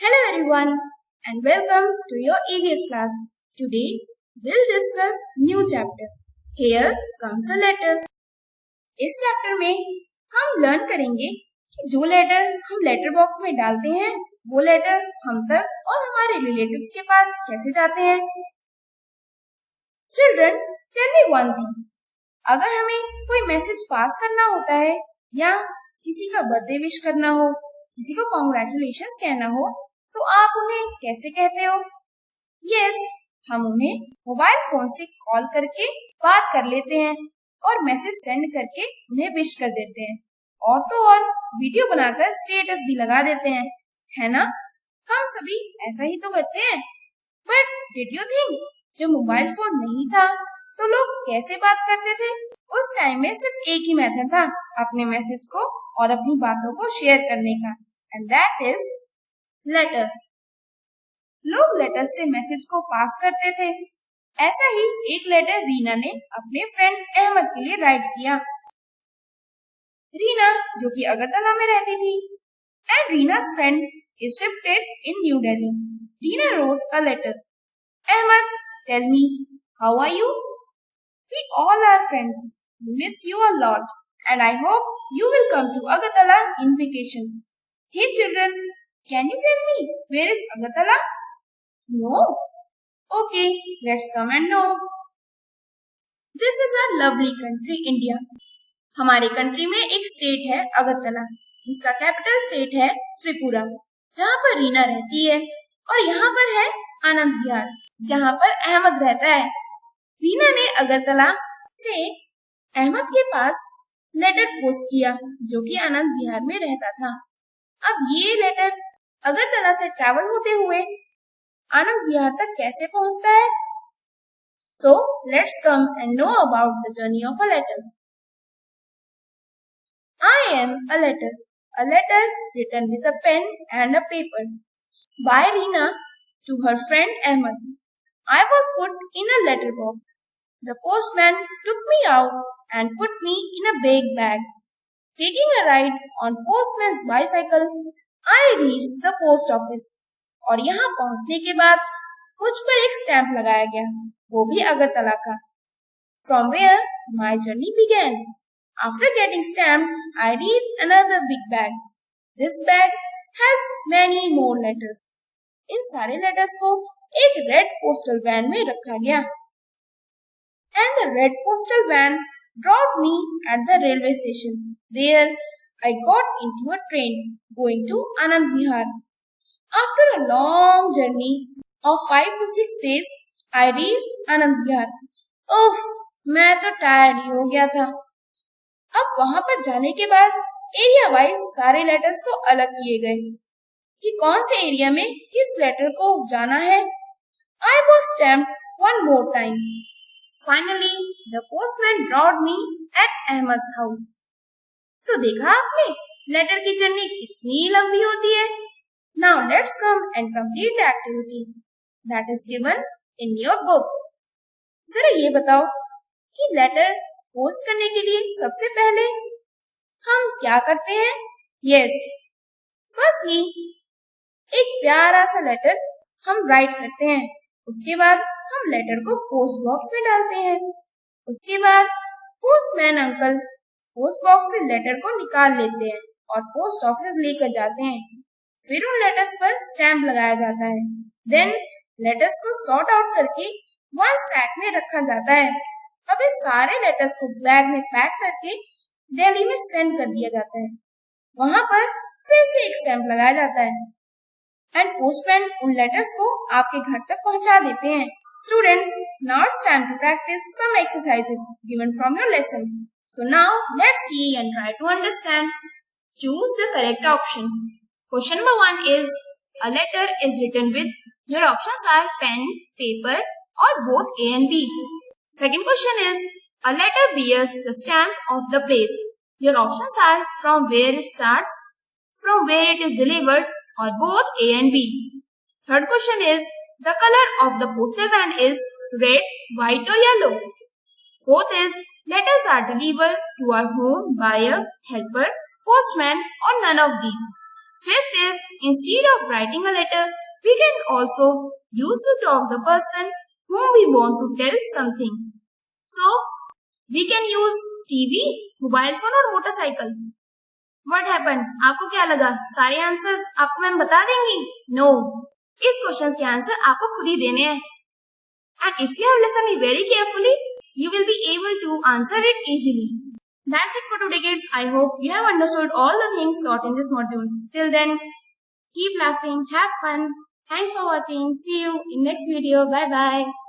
Hello everyone and welcome to your EVS class. Today we'll discuss new chapter. Here comes a letter. इस chapter में हम learn करेंगे कि जो letter हम लेटर बॉक्स में डालते हैं वो लेटर हम तक और हमारे रिलेटिव्स के पास कैसे जाते हैं. Children, tell me one thing. अगर हमें कोई मैसेज पास करना होता है या किसी का बर्थडे विश करना हो, किसी को कॉन्ग्रेचुलेशंस कहना हो, तो आप उन्हें कैसे कहते हो? यस, हम उन्हें मोबाइल फोन से कॉल करके बात कर लेते हैं और मैसेज सेंड करके उन्हें विश कर देते हैं और तो और वीडियो बनाकर स्टेटस भी लगा देते हैं, है ना? हम सभी ऐसा ही तो करते हैं. बट डिड यू थिंक जब मोबाइल फोन नहीं था तो लोग कैसे बात करते थे? उस टाइम में सिर्फ एक ही मेथड था अपने मैसेज को और अपनी बातों को शेयर करने का, एंड दैट इज लेटर. लोग लेटर से मैसेज को पास करते थे. ऐसा ही एक लेटर रीना ने अपने फ्रेंड अहमद के लिए राइट किया. रीना जो कि अगरतला में रहती थी and रीना's friend is shifted in New Delhi. Reena wrote a letter. Ahmed, tell me, how are you? We all are friends. We miss you a lot and I hope you will come to Agartala in vacations. Hey children, can you tell me where is Agartala? No? Okay, let's come and know. This is a lovely country, India. हमारे country में एक state है अगरतला, जिसका capital state है त्रिपुरा, जहाँ पर रीना रहती है, और यहाँ पर है आनंद विहार, जहाँ पर अहमद रहता है. रीना ने अगरतला से अहमद के पास लेटर पोस्ट किया जो कि आनंद विहार में रहता था. अब ये लेटर अगरतला से ट्रैवल होते हुए आनंद विहार तक कैसे पहुंचता है? So let's come and know about the journey of a letter. I am a letter written with a pen and a paper by Reena to her friend Ahmed. I was put in a letter box. The postman took me out and put me in a big bag. Taking a ride on postman's bicycle, I reached the post office. और यहाँ पहुँचने के बाद मुझ पर एक stamp लगाया गया, वो भी अगरतला का. From where my journey began. After getting stamped, I reached another big bag. This bag has many more letters. इन सारे लेटर्स को एक रेड पोस्टल वैन में रखा गया. And the red postal van dropped me at the railway station. There, I got into a train going to Anand Vihar. After a long journey of 5 to 6 days, I reached Anand Vihar. उफ, मैं तो tired ही हो गया था. अब वहाँ पर जाने के बाद एरिया वाइज सारे लेटर्स को अलग किए गए कि कौन से एरिया में किस लेटर को जाना है. I was stamped one more time. Finally, the postman dropped me at Ahmed's house. तो देखा आपने लेटर की जर्नी कितनी लंबी होती है. Now let's come and complete the activity that is given in your book. जरा ये बताओ कि लेटर पोस्ट करने के लिए सबसे पहले हम क्या करते हैं? Yes, firstly एक प्यारा सा लेटर हम राइट करते हैं. उसके बाद हम लेटर को पोस्ट बॉक्स में डालते हैं. उसके बाद पोस्टमैन अंकल पोस्ट बॉक्स से लेटर को निकाल लेते हैं और पोस्ट ऑफिस लेकर जाते हैं. फिर उन लेटर्स पर स्टैंप लगाया जाता है. देन लेटर्स को सॉर्ट आउट करके वन सैक में रखा जाता है. अब इस सारे लेटर्स को बैग में पैक करके दिल्ली में सेंड कर दिया जाता है. वहाँ पर फिर से एक स्टैंप लगाया जाता है एंड पोस्टमैन उन लेटर्स को आपके घर तक पहुँचा देते हैं. Students, now it's time to practice some exercises given from your lesson. So now let's see and try to understand. Choose the correct option. Question number 1 is, a letter is written with, your options are pen, paper or both A and B. Second question is, a letter bears the stamp of the place. Your options are from where it starts, from where it is delivered or both A and B. Third question is, the color of the postal van is red, white or yellow. Fourth is, letters are delivered to our home by a helper, postman or none of these. Fifth is, Instead of writing a letter, we can also use to talk the person whom we want to tell something. So, we can use TV, mobile phone और motorcycle. What happened? आपको क्या लगा? सारे answers आपको ma'am बता देंगी? No. इस question के आंसर आपको खुद ही देने हैं. And if you have listened me very carefully, you will be able to answer it easily. That's it for today, kids. I hope you have understood all the things taught in this module. Till then, keep laughing, have fun. Thanks for watching. See you in next video. Bye bye.